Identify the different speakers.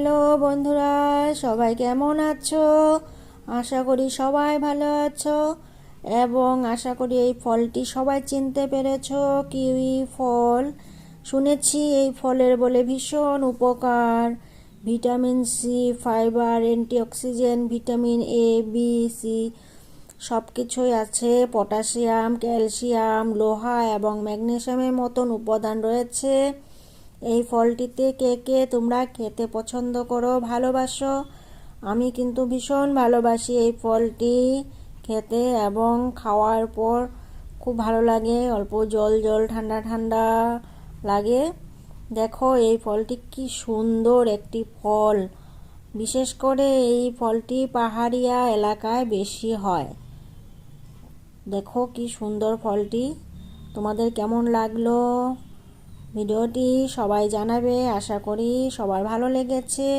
Speaker 1: Hello বন্ধুরা, সবাই কেমন আছো? আশা করি সবাই ভালো আছো এবং আশা করি এই ফলটি সবাই চিনতে পেরেছো। কিউই ফল। শুনেছি এই ফলের বলে ভীষণ উপকার, vitamin C, fibre, antioxidant, vitamin A, B, C সব কিছুই আছে। পটাশিয়াম, ক্যালসিয়াম, লোহা এবং ম্যাগনেসিয়ামের মতন উপাদান রয়েছে এই ফলটিতে। কে কে তোমরা খেতে পছন্দ করো, ভালোবাসো? আমি কিন্তু ভীষণ ভালোবাসি এই ফলটি খেতে এবং খাওয়ার পর খুব ভালো লাগে, অল্প জল জল ঠান্ডা ঠান্ডা লাগে। দেখো এই ফলটি কি সুন্দর একটি ফল। বিশেষ করে এই ফলটি পাহাড়িয়া এলাকায় বেশি হয়। দেখো কি সুন্দর ফলটি। তোমাদের কেমন লাগলো ভিডিওটি সবাই জানাবে, আশা করি সবার ভালো লেগেছে।